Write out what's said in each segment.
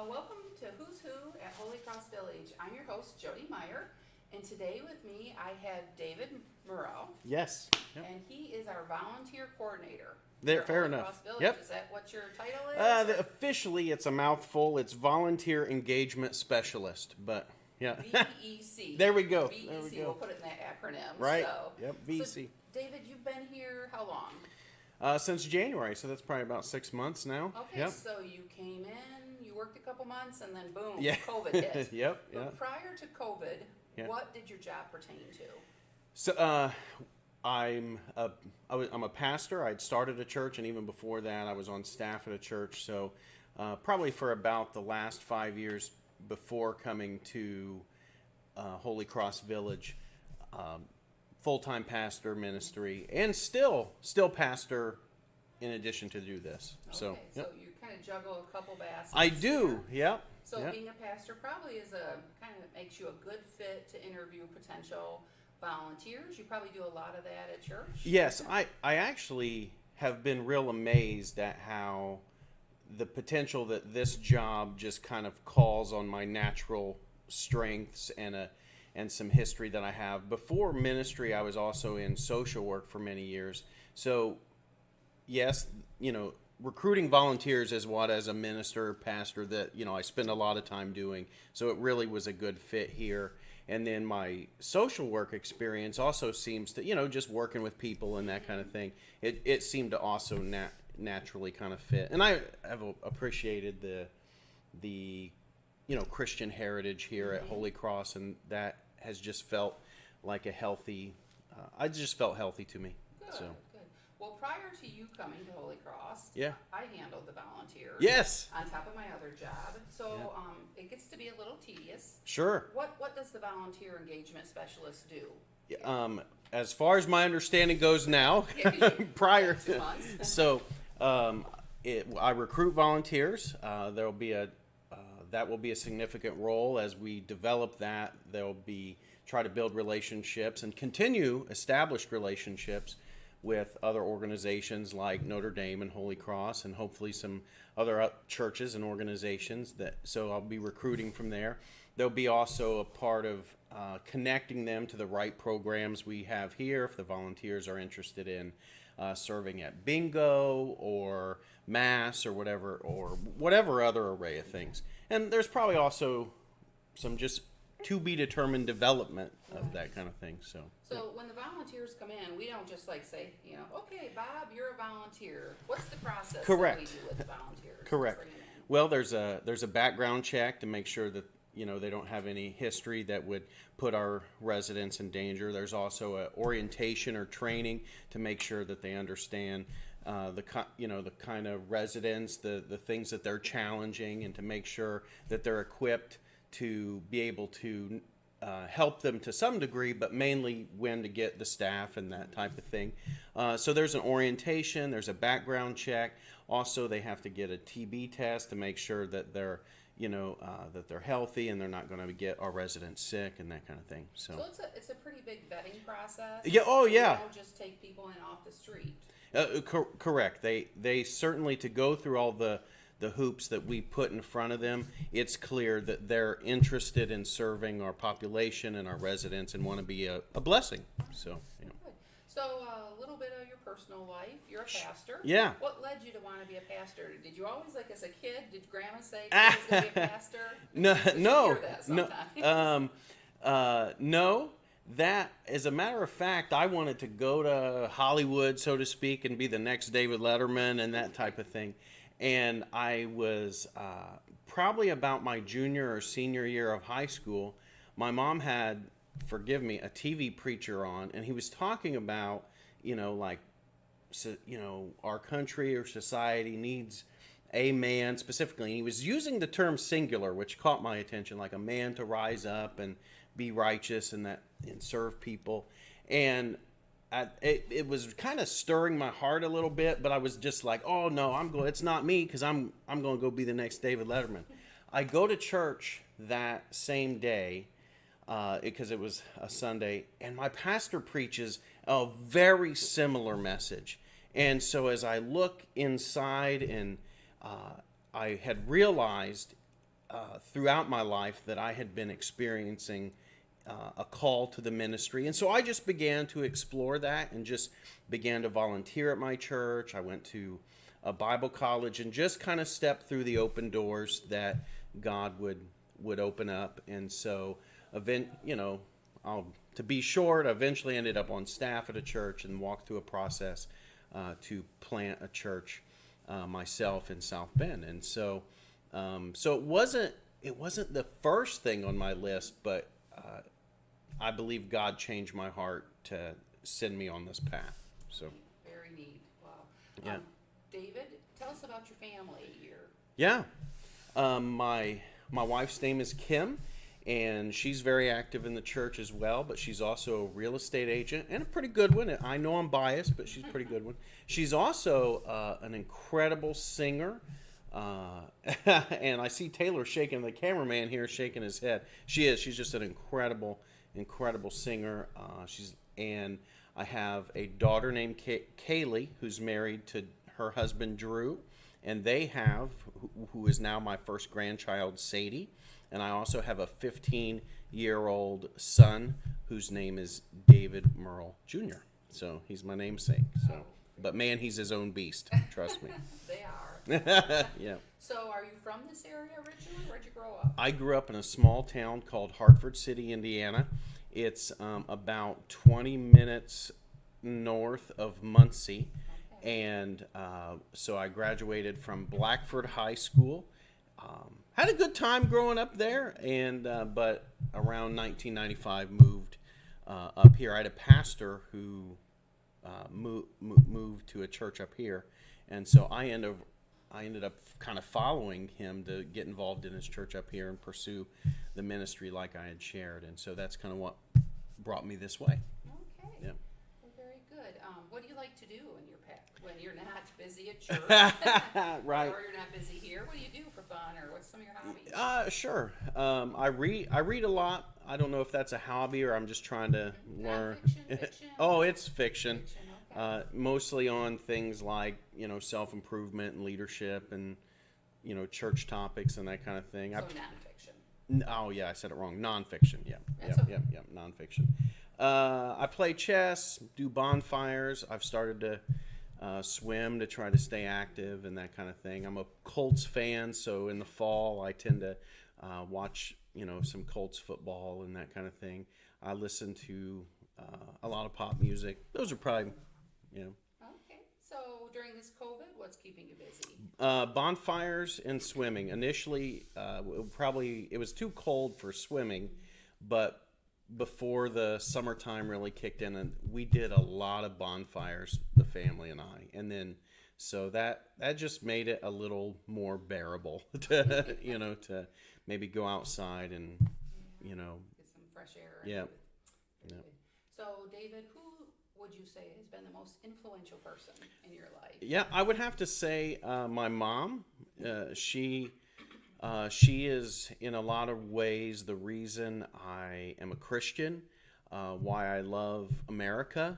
Welcome to Who's Who at Holy Cross Village. I'm your host, Jody Meyer, and today with me I have David Murrell. Yes. Yep. And he is our volunteer coordinator. There, for fair Holy enough. Cross Village. Yep. Is that what your title is? Officially, it's a mouthful. It's Volunteer Engagement Specialist, but yeah. VEC. There we go. VEC, There we go. we'll put it in that acronym. Right. So. Yep. VEC. So, David, you've been here how long? Since January, so that's probably about 6 months now. Okay, Yep. so you came in, you worked a couple months, and then boom, Yeah. COVID hit. Yep. But Yep. prior to COVID, Yeah. what did your job pertain to? So, I'm a pastor. I'd started a church, and even before that, I was on staff at a church. So, probably for about the last 5 years before coming to Holy Cross Village, full-time pastor ministry, and still pastor in addition to do this. Okay, So, so yep. you kind of juggle a couple baskets. I do. Yep. So yep. being a pastor probably is a kind of makes you a good fit to interview potential volunteers. You probably do a lot of that at church. Yes, I actually have been real amazed at how the potential that this job just kind of calls on my natural strengths and some history that I have. Before ministry, I was also in social work for many years. So, yes, recruiting volunteers is what, as a minister, pastor, that, I spend a lot of time doing. So it really was a good fit here. And then my social work experience also seems to, just working with people and that kind of thing, it seemed to also naturally kind of fit. And I have appreciated the Christian heritage here at Holy Cross, and that has just felt like a healthy, I just felt healthy to me. Good, So. good. Well, prior to you coming to Holy Cross, Yeah. I handled the volunteers. Yes. On top of my other job. So Yeah. it gets to be a little tedious. Sure. What does the volunteer engagement specialist do? As far as my understanding goes now, prior 2 months. So, I recruit volunteers. That will be a significant role as we develop that. There'll be try to build relationships and continue established relationships with other organizations like Notre Dame and Holy Cross, and hopefully some other churches and organizations. So I'll be recruiting from there. There'll be also a part of connecting them to the right programs we have here if the volunteers are interested in serving at bingo or mass or whatever other array of things. And there's probably also some just to be determined development of that kind of thing. So when the volunteers come in, we don't just say, okay, Bob, you're a volunteer. What's the process Correct. that we do with the volunteers? Correct. Bring them in? Well, there's a background check to make sure that they don't have any history that would put our residents in danger. There's also a orientation or training to make sure that they understand the kind of residents, the things that they're challenging, and to make sure that they're equipped to be able to help them to some degree, but mainly when to get the staff and that type of thing. So there's an orientation, there's a background check. Also, they have to get a TB test to make sure that they're that they're healthy and they're not going to get our residents sick and that kind of thing. So it's a pretty big vetting process. Yeah. Oh, yeah. You don't just take people in off the street. Correct. They certainly, to go through all the hoops that we put in front of them, it's clear that they're interested in serving our population and our residents and want to be a blessing. So, Good. So a little bit of your personal life. You're a pastor. Yeah. What led you to want to be a pastor? Did you always, as a kid, did Grandma say you was going to be a pastor? No. Hear that sometimes. No. That, as a matter of fact, I wanted to go to Hollywood, so to speak, and be the next David Letterman and that type of thing. And I was probably about my junior or senior year of high school. My mom had, forgive me, a TV preacher on, and he was talking about, our country or society needs a man specifically. And he was using the term singular, which caught my attention, like a man to rise up and be righteous and serve people. And it was kind of stirring my heart a little bit, but I was just like, oh no, it's not me, because I'm going to go be the next David Letterman. I go to church that same day because it was a Sunday, and my pastor preaches a very similar message. And so as I look inside, and I had realized throughout my life that I had been experiencing a call to the ministry. And so I just began to explore that and just began to volunteer at my church. I went to a Bible college and just kind of stepped through the open doors that God would open up. And so, to be short, I eventually ended up on staff at a church and walked through a process to plant a church myself in South Bend. And so, it wasn't the first thing on my list, but I believe God changed my heart to send me on this path. So Very neat. Wow. Yeah. David, tell us about your family. Yeah. My wife's name is Kim, and she's very active in the church as well, but she's also a real estate agent and a pretty good one. I know I'm biased, but she's a pretty good one. She's also an incredible singer. And I see Taylor shaking, the cameraman here shaking his head. She's just an incredible singer. And I have a daughter named Kaylee who's married to her husband Drew, and they have, who is now my first grandchild, Sadie. And I also have a 15-year-old son whose name is David Murrell Jr. So he's my namesake. So, but man, he's his own beast. Trust me. They are. Yeah. So are you from this area originally? Where'd you grow up? I grew up in a small town called Hartford City, Indiana. It's about 20 minutes north of Muncie. Okay. And so I graduated from Blackford High School. Had a good time growing up there, and but around 1995 moved up here. I had a pastor who moved to a church up here, and so I ended up kind of following him to get involved in his church up here and pursue the ministry like I had shared, and so that's kind of what brought me this way. Okay. Yeah. Well, very good. What do you like to do in your when you're not busy at church? Right. Or you're not busy here? What do you do for fun, or what's some of your hobbies? Sure. I read a lot. I don't know if that's a hobby or I'm just trying to learn. Fiction? Oh, it's fiction. Fiction, okay. Mostly on things like, self-improvement and leadership and, church topics and that kind of thing. So nonfiction. Oh, yeah, I said it wrong. Nonfiction, yeah. That's okay. Yeah, nonfiction. I play chess, do bonfires. I've started to swim to try to stay active and that kind of thing. I'm a Colts fan, so in the fall I tend to watch, some Colts football and that kind of thing. I listen to a lot of pop music. Those are probably, Okay. So during this COVID, what's keeping you busy? Bonfires and swimming. Initially, it was too cold for swimming, but before the summertime really kicked in, and we did a lot of bonfires, the family and I, and then so that just made it a little more bearable to to maybe go outside and get some fresh air. Yeah. So David, who would you say has been the most influential person in your life? Yeah, I would have to say my mom. She is in a lot of ways the reason I am a Christian, why I love America.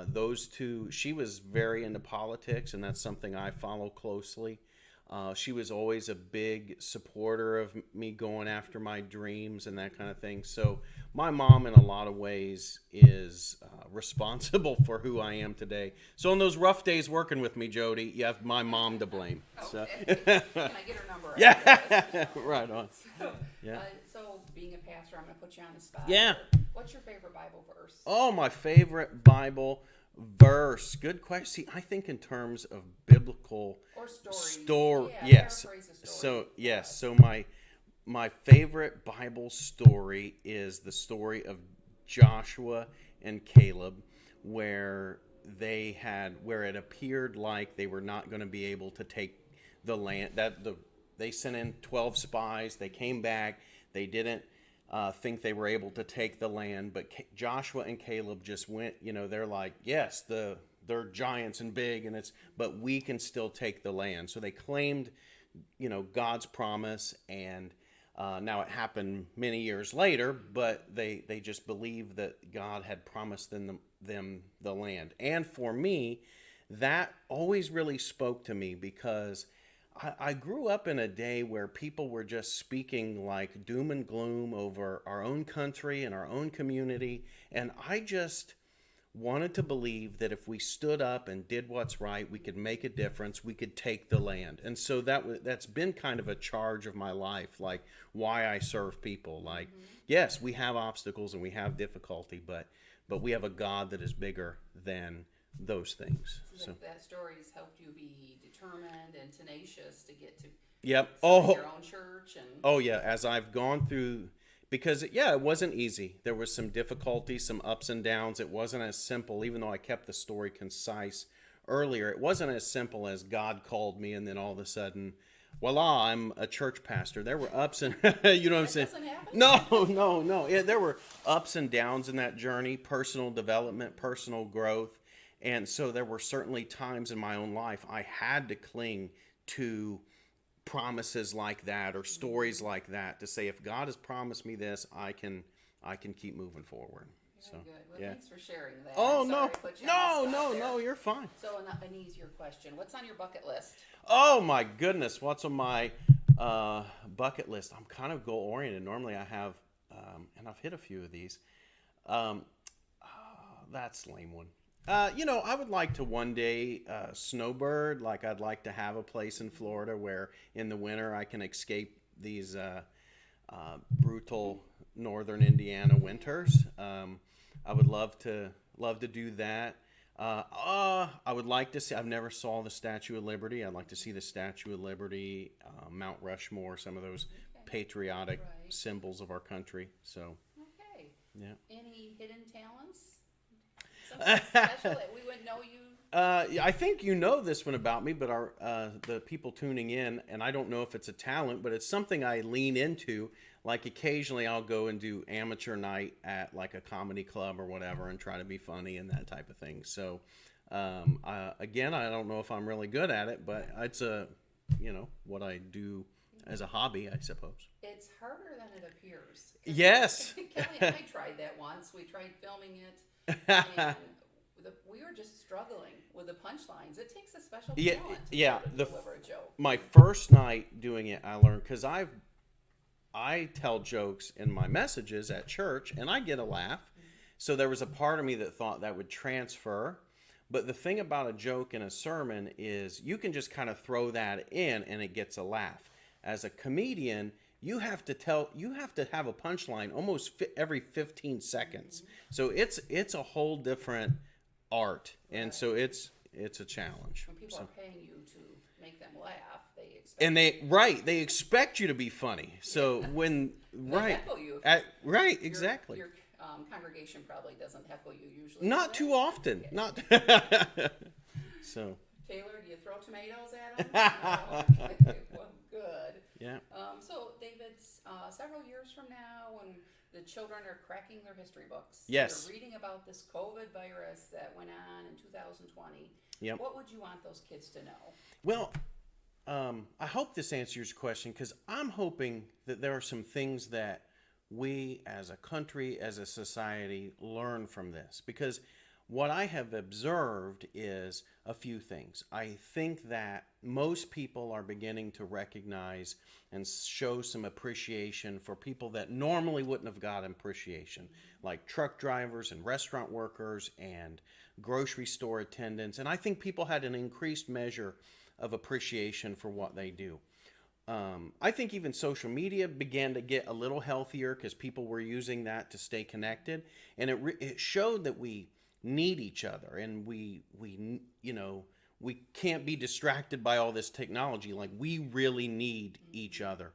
Those two, she was very into politics, and that's something I follow closely. She was always a big supporter of me going after my dreams and that kind of thing. So my mom, in a lot of ways, is responsible for who I am today. So on those rough days working with me, Jody, you have my mom to blame. Okay. So. Can I get her number? Yeah, right on. Yeah. So being a pastor, I'm going to put you on the spot. Yeah. What's your favorite Bible verse? Oh, my favorite Bible verse. Good question. See, I think in terms of biblical Or stories. Yeah, yes. paraphrase a story. So yes. So my favorite Bible story is the story of Joshua and Caleb, where it appeared like they were not going to be able to take the land. They sent in 12 spies. They came back. They didn't think they were able to take the land, but Joshua and Caleb just went. They're like, yes, they're giants and big, but we can still take the land. So they claimed, God's promise, and now it happened many years later, but they just believed that God had promised them the land. And for me, that always really spoke to me because I grew up in a day where people were just speaking like doom and gloom over our own country and our own community. And I just wanted to believe that if we stood up and did what's right, we could make a difference, we could take the land. And so that's been kind of a charge of my life, like why I serve people. Like, yes, we have obstacles and we have difficulty, but we have a God that is bigger than those things. So that story's helped you be determined and tenacious to get to Yep. your own church and Oh yeah, as I've gone through, because it wasn't easy. There was some difficulty, some ups and downs. It wasn't as simple, even though I kept the story concise earlier. It wasn't as simple as God called me and then all of a sudden, voila, I'm a church pastor. There were ups and you know what I'm saying? doesn't happen? No. Yeah, there were ups and downs in that journey, personal development, personal growth. And so there were certainly times in my own life I had to cling to promises like that or stories like that to say, if God has promised me this, I can keep moving forward. Very good. Well, thanks for sharing that. Oh I'm no, sorry I put you on the spot there. no, you're fine. So an easier question. What's on your bucket list? Oh my goodness, what's on my bucket list? I'm kind of goal oriented. Normally I have, and I've hit a few of these. That's a lame one. I would like to one day snowbird. Like I'd like to have a place in Florida where in the winter I can escape these brutal northern Indiana winters. I would love to do that. I would like to see. I've never saw the Statue of Liberty. I'd like to see the Statue of Liberty, Mount Rushmore, some of those patriotic symbols of our country. So, Okay. yeah. Any hidden talents? Something special that we wouldn't know you? I think you know this one about me, but the people tuning in, and I don't know if it's a talent, but it's something I lean into. Like occasionally I'll go and do amateur night at like a comedy club or whatever and try to be funny and that type of thing. So, again, I don't know if I'm really good at it, but it's what I do as a hobby, I suppose. It's harder than it appears. Yes. Kelly and I tried that once. We tried filming it. And we were just struggling with the punchlines. It takes a special talent to deliver a joke. My first night doing it, I learned, because I tell jokes in my messages at church, and I get a laugh. So there was a part of me that thought that would transfer. But the thing about a joke in a sermon is you can just kind of throw that in, and it gets a laugh. As a comedian, you have to have a punchline almost every 15 seconds. So it's a whole different art, and so it's a challenge. When people are paying you to make them laugh, they expect you to be funny. So when heckle you. Exactly. Your congregation probably doesn't heckle you usually. Not too often. Okay. Not so. Taylor, do you throw tomatoes at them? No. Okay. Well, good. Yeah. So, David, several years from now, when the children are cracking their history books, yes, they're reading about this COVID virus that went on in 2020. Yep. What would you want those kids to know? Well, I hope this answers your question, because I'm hoping that there are some things that we as a country, as a society, learn from this. Because what I have observed is a few things. I think that most people are beginning to recognize and show some appreciation for people that normally wouldn't have got appreciation, like truck drivers and restaurant workers and grocery store attendants. And I think people had an increased measure of appreciation for what they do. I think even social media began to get a little healthier because people were using that to stay connected. And it showed that we need each other, and we can't be distracted by all this technology. Like, we really need each other.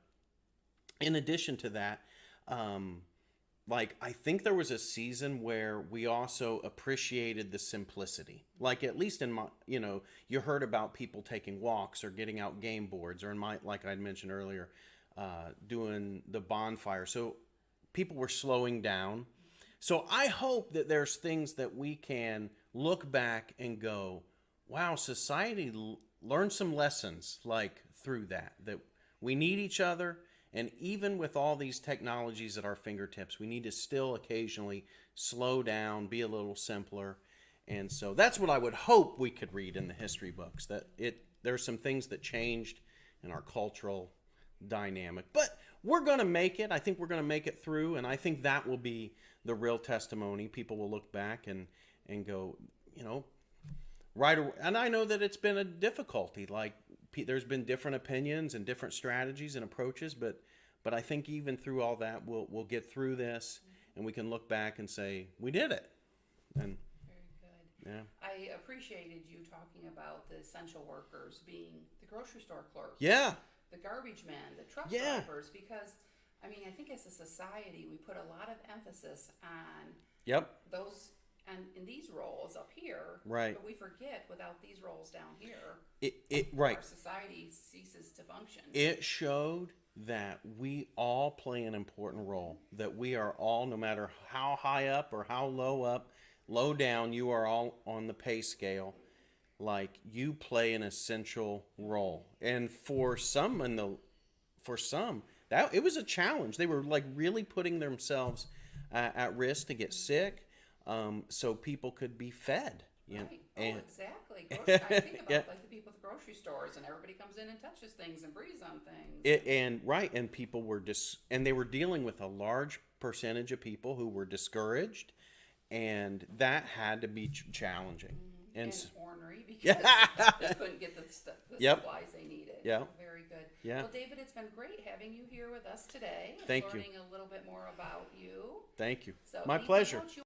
In addition to that, I think there was a season where we also appreciated the simplicity. Like, at least in my, you heard about people taking walks or getting out game boards, or like I'd mentioned earlier, doing the bonfire. So people were slowing down. So I hope that there's things that we can look back and go, wow, society learned some lessons through that we need each other. And even with all these technologies at our fingertips, we need to still occasionally slow down, be a little simpler. And so that's what I would hope we could read in the history books, that there's some things that changed and our cultural dynamic. But we're going to make it. I think we're going to make it through, and I think that will be the real testimony. People will look back and go, you know, right. And I know that it's been a difficulty. Like, there's been different opinions and different strategies and approaches, but I think even through all that, we'll get through this, and we can look back and say we did it. And very good. Yeah. I appreciated you talking about the essential workers being the grocery store clerks. Yeah. The garbage men, the truck Yeah. drivers, because I mean, I think as a society we put a lot of emphasis on Yep. those and in these roles up here, Right. but we forget without these roles down here, Right. our society ceases to function. It showed that we all play an important role. That we are all, no matter how high up or how low down, you are all on the pay scale. Like, you play an essential role. And for some that it was a challenge. They were like really putting themselves at risk to get sick, so people could be fed. You know? Right. And, Exactly. I think about like the people at the grocery stores, and everybody comes in and touches things and breathes on things. and people were and they were dealing with a large percentage of people who were discouraged, and that had to be challenging. And ornery because they couldn't get the supplies they needed. Yeah. Very good. Yeah. Well, David, it's been great having you here with us today. Thank you. Learning a little bit more about you. Thank you. So My anything pleasure. else you